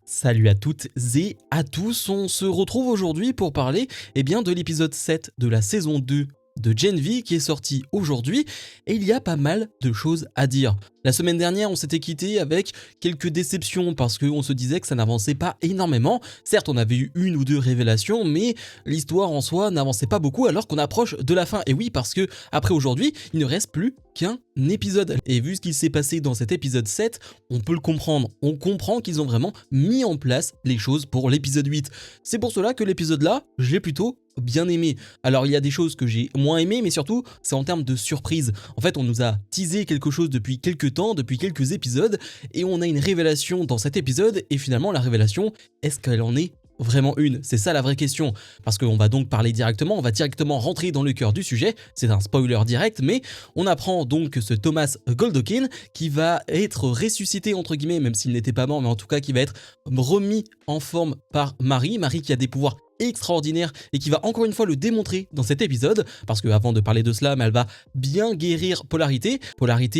Salut à toutes et à tous, on se retrouve aujourd'hui pour parler de l'épisode 7 de la saison 2 de Gen V qui est sorti aujourd'hui et il y a pas mal de choses à dire. La semaine dernière, on s'était quitté avec quelques déceptions parce qu'on se disait que ça n'avançait pas énormément. Certes, on avait eu une ou deux révélations, mais l'histoire en soi n'avançait pas beaucoup alors qu'on approche de la fin. Et oui, parce que après aujourd'hui, il ne reste plus qu'un épisode. Et vu ce qui s'est passé dans cet épisode 7, on peut le comprendre. On comprend qu'ils ont vraiment mis en place les choses pour l'épisode 8. C'est pour cela que l'épisode là, je l'ai plutôt bien aimé. Alors il y a des choses que j'ai moins aimées, mais surtout c'est en termes de surprise. En fait, on nous a teasé quelque chose depuis quelques temps, depuis quelques épisodes, et on a une révélation dans cet épisode, et finalement la révélation, est-ce qu'elle en est vraiment une? C'est ça la vraie question. Parce qu'on va donc parler directement, on va directement rentrer dans le cœur du sujet, c'est un spoiler direct, mais on apprend donc que ce Thomas Goldokin, qui va être ressuscité entre guillemets, même s'il n'était pas mort, mais en tout cas qui va être remis en forme par Marie qui a des pouvoirs extraordinaire et qui va encore une fois le démontrer dans cet épisode, parce que avant de parler de cela, elle va bien guérir Polarité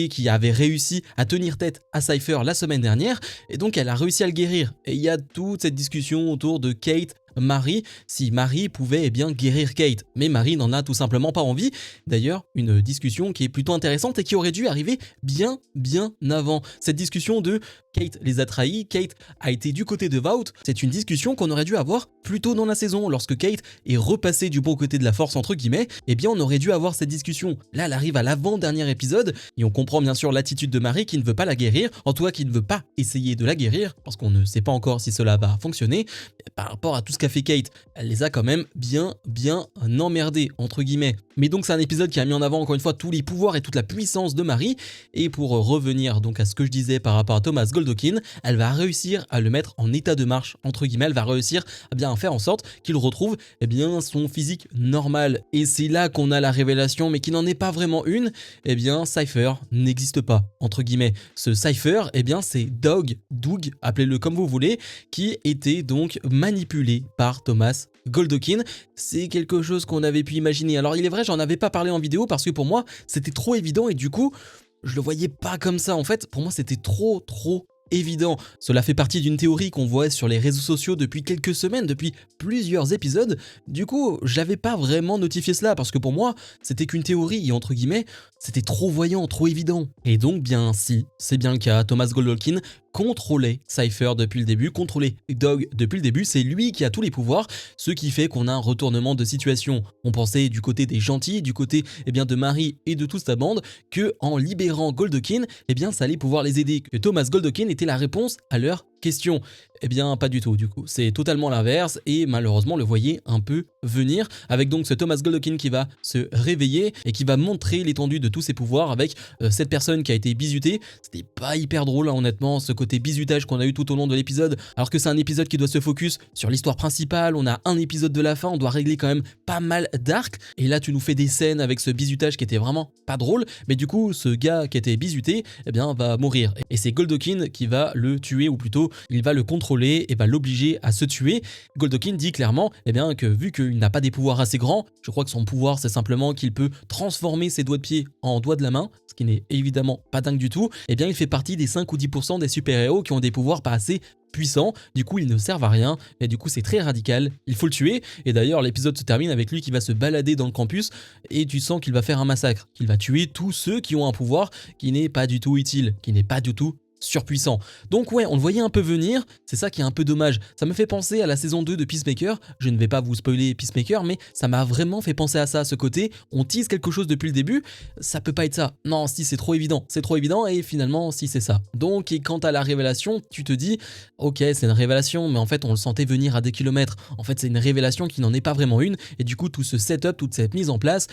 qui avait réussi à tenir tête à Cypher la semaine dernière, et donc elle a réussi à le guérir. Et il y a toute cette discussion autour de Kate, Marie, si Marie pouvait guérir Kate, mais Marie n'en a tout simplement pas envie. D'ailleurs, une discussion qui est plutôt intéressante et qui aurait dû arriver bien avant. Cette discussion de Kate les a trahis, Kate a été du côté de Vought, c'est une discussion qu'on aurait dû avoir plus tôt dans la saison, lorsque Kate est repassée du bon côté de la force entre guillemets, on aurait dû avoir cette discussion. Là, elle arrive à l'avant-dernier épisode, et on comprend bien sûr l'attitude de Marie qui ne veut pas la guérir, en tout cas qui ne veut pas essayer de la guérir, parce qu'on ne sait pas encore si cela va fonctionner. Par rapport à tout ce qu'a fait Kate, elle les a quand même bien emmerdés entre guillemets. Mais donc c'est un épisode qui a mis en avant encore une fois tous les pouvoirs et toute la puissance de Marie, et pour revenir donc à ce que je disais par rapport à Thomas Goldokin, elle va réussir à le mettre en état de marche entre guillemets, elle va réussir à faire en sorte qu'il retrouve son physique normal, et c'est là qu'on a la révélation, mais qui n'en est pas vraiment une. Cypher n'existe pas entre guillemets. Ce Cypher, c'est Doug, appelez-le comme vous voulez, qui était donc manipulé par Thomas Goldokin. C'est quelque chose qu'on avait pu imaginer. Alors il est vrai, j'en avais pas parlé en vidéo parce que pour moi c'était trop évident, et du coup je le voyais pas comme ça. En fait, pour moi c'était trop évident. Cela fait partie d'une théorie qu'on voit sur les réseaux sociaux depuis quelques semaines, depuis plusieurs épisodes. Du coup, j'avais pas vraiment notifié cela parce que pour moi, c'était qu'une théorie et entre guillemets, c'était trop voyant, trop évident. Et donc, si, c'est bien le cas, Thomas Goldokin contrôlait Cypher depuis le début, contrôlait Doug depuis le début, c'est lui qui a tous les pouvoirs, ce qui fait qu'on a un retournement de situation. On pensait du côté des gentils, du côté de Marie et de toute sa bande, que en libérant Goldokin, ça allait pouvoir les aider, que Thomas Goldokin était la réponse à leurs questions. Pas du tout du coup, c'est totalement l'inverse, et malheureusement le voyez un peu venir, avec donc ce Thomas Goldokin qui va se réveiller et qui va montrer l'étendue de tous ses pouvoirs avec cette personne qui a été bisutée. C'était pas hyper drôle honnêtement, ce côté bisutage qu'on a eu tout au long de l'épisode, alors que c'est un épisode qui doit se focus sur l'histoire principale, on a un épisode de la fin, on doit régler quand même pas mal d'arcs, et là tu nous fais des scènes avec ce bisutage qui était vraiment pas drôle, mais du coup ce gars qui a été bisuté va mourir, et c'est Goldokin qui va le tuer, ou plutôt il va le contrôler et va l'obliger à se tuer. Goldokin dit clairement que vu qu'il n'a pas des pouvoirs assez grands, je crois que son pouvoir c'est simplement qu'il peut transformer ses doigts de pied en doigts de la main, ce qui n'est évidemment pas dingue du tout, il fait partie des 5 ou 10% des super-héros qui ont des pouvoirs pas assez puissants, du coup ils ne servent à rien, et du coup c'est très radical, il faut le tuer. Et d'ailleurs l'épisode se termine avec lui qui va se balader dans le campus, et tu sens qu'il va faire un massacre, qu'il va tuer tous ceux qui ont un pouvoir qui n'est pas du tout utile, qui n'est pas du tout surpuissant. Donc ouais, on le voyait un peu venir, c'est ça qui est un peu dommage. Ça me fait penser à la saison 2 de Peacemaker, je ne vais pas vous spoiler Peacemaker, mais ça m'a vraiment fait penser à ça, à ce côté, on tease quelque chose depuis le début, ça peut pas être ça. Non, si c'est trop évident, et finalement si c'est ça. Donc, et quant à la révélation, tu te dis, ok c'est une révélation, mais en fait on le sentait venir à des kilomètres. En fait c'est une révélation qui n'en est pas vraiment une, et du coup tout ce setup, toute cette mise en place,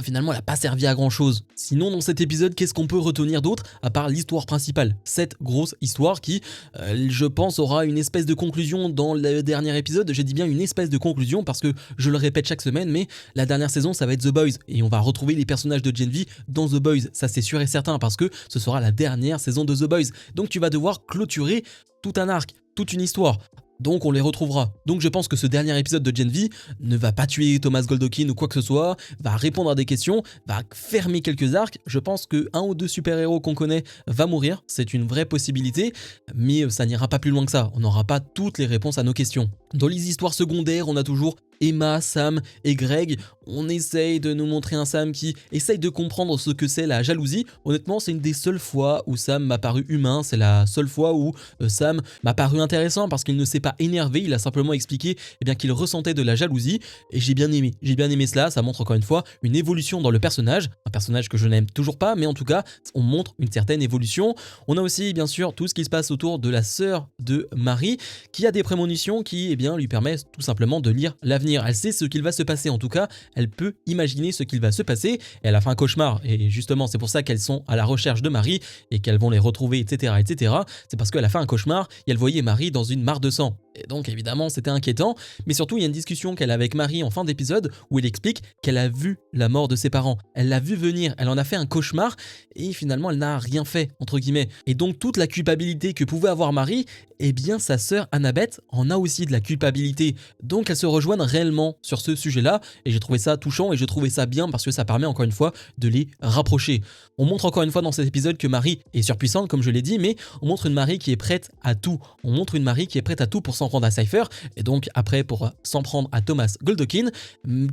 finalement elle n'a pas servi à grand chose. Sinon dans cet épisode, qu'est-ce qu'on peut retenir d'autre, à part l'histoire principale? Cette grosse histoire qui, je pense, aura une espèce de conclusion dans le dernier épisode. J'ai dit bien une espèce de conclusion parce que je le répète chaque semaine, mais la dernière saison ça va être The Boys, et on va retrouver les personnages de Gen V dans The Boys, ça c'est sûr et certain, parce que ce sera la dernière saison de The Boys. Donc tu vas devoir clôturer tout un arc, toute une histoire. donc on les retrouvera. Donc je pense que ce dernier épisode de Gen V ne va pas tuer Thomas Goldokin ou quoi que ce soit, va répondre à des questions, va fermer quelques arcs. Je pense que un ou deux super-héros qu'on connaît va mourir, c'est une vraie possibilité, mais ça n'ira pas plus loin que ça. On n'aura pas toutes les réponses à nos questions. Dans les histoires secondaires, on a toujours Emma, Sam et Greg. On essaye de nous montrer un Sam qui essaye de comprendre ce que c'est la jalousie. Honnêtement, c'est une des seules fois où Sam m'a paru humain. C'est la seule fois où Sam m'a paru intéressant parce qu'il ne s'est pas énervé. Il a simplement expliqué qu'il ressentait de la jalousie. Et j'ai bien aimé. J'ai bien aimé cela. Ça montre encore une fois une évolution dans le personnage. Un personnage que je n'aime toujours pas, mais en tout cas, on montre une certaine évolution. On a aussi, bien sûr, tout ce qui se passe autour de la sœur de Marie qui a des prémonitions qui lui permet tout simplement de lire l'avenir. Elle sait ce qu'il va se passer, en tout cas, elle peut imaginer ce qu'il va se passer, et elle a fait un cauchemar, et justement c'est pour ça qu'elles sont à la recherche de Marie, et qu'elles vont les retrouver, etc. etc. C'est parce qu'elle a fait un cauchemar, et elle voyait Marie dans une mare de sang. Et donc évidemment c'était inquiétant, mais surtout il y a une discussion qu'elle a avec Marie en fin d'épisode, où elle explique qu'elle a vu la mort de ses parents, elle l'a vu venir, elle en a fait un cauchemar, et finalement elle n'a rien fait, entre guillemets. Et donc toute la culpabilité que pouvait avoir Marie, sa sœur Annabeth en a aussi de la culpabilité. Donc elles se rejoignent réellement sur ce sujet-là, et j'ai trouvé ça touchant et je trouvais ça bien parce que ça permet encore une fois de les rapprocher. On montre encore une fois dans cet épisode que Marie est surpuissante, comme je l'ai dit, mais on montre une Marie qui est prête à tout. On montre une Marie qui est prête à tout pour s'en prendre à Cypher, et donc après pour s'en prendre à Thomas Goldokin,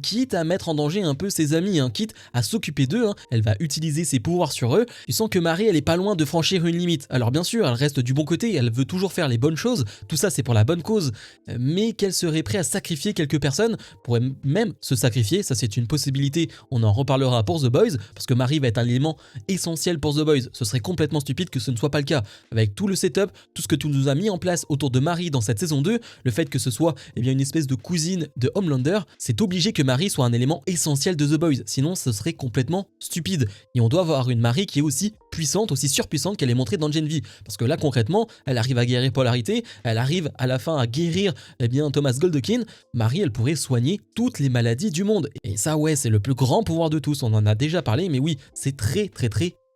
quitte à mettre en danger un peu ses amis, quitte à s'occuper d'eux, elle va utiliser ses pouvoirs sur eux. Tu sens que Marie, elle est pas loin de franchir une limite. Alors bien sûr, elle reste du bon côté, elle veut toujours faire les bonnes choses, tout ça c'est pour la bonne cause, mais qu'elle serait prête à sacrifier quelques personnes, pourrait même se sacrifier, ça c'est une possibilité, on en reparlera pour The Boys, parce que Marie va être un élément essentiel pour The Boys, ce serait complètement stupide que ce ne soit pas le cas, avec tout le setup, tout ce que tu nous as mis en place autour de Marie dans cette saison 2, le fait que ce soit une espèce de cousine de Homelander, c'est obligé que Marie soit un élément essentiel de The Boys, sinon ce serait complètement stupide, et on doit avoir une Marie qui est aussi puissante, aussi surpuissante qu'elle est montrée dans Gen V, parce que là concrètement, elle arrive à guérir Polarité, elle arrive à la fin à guérir Thomas Goldokin. Marie, elle pourrait soigner toutes les maladies du monde, et ça ouais, c'est le plus grand pouvoir de tous, on en a déjà parlé, mais oui, c'est très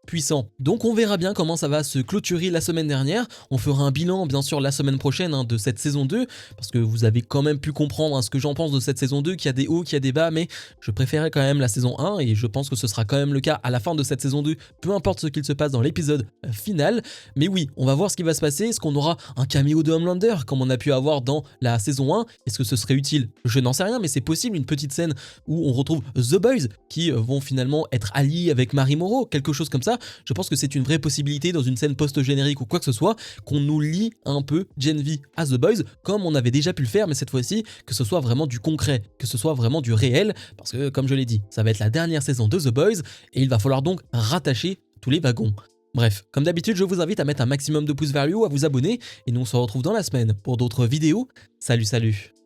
puissant. Donc on verra bien comment ça va se clôturer la semaine dernière. On fera un bilan bien sûr la semaine prochaine de cette saison 2, parce que vous avez quand même pu comprendre ce que j'en pense de cette saison 2, qu'il y a des hauts, qu'il y a des bas, mais je préférais quand même la saison 1, et je pense que ce sera quand même le cas à la fin de cette saison 2, peu importe ce qu'il se passe dans l'épisode final. Mais oui, on va voir ce qui va se passer. Est-ce qu'on aura un caméo de Homelander comme on a pu avoir dans la saison 1? Est-ce que ce serait utile? Je n'en sais rien, mais c'est possible, une petite scène où on retrouve The Boys qui vont finalement être alliés avec Marie Moreau, quelque chose comme ça. Je pense que c'est une vraie possibilité dans une scène post-générique ou quoi que ce soit, qu'on nous lie un peu Gen V à The Boys, comme on avait déjà pu le faire, mais cette fois-ci, que ce soit vraiment du concret, que ce soit vraiment du réel, parce que comme je l'ai dit, ça va être la dernière saison de The Boys, et il va falloir donc rattacher tous les wagons. Bref, comme d'habitude, je vous invite à mettre un maximum de pouces vers le haut, à vous abonner, et nous on se retrouve dans la semaine pour d'autres vidéos. Salut!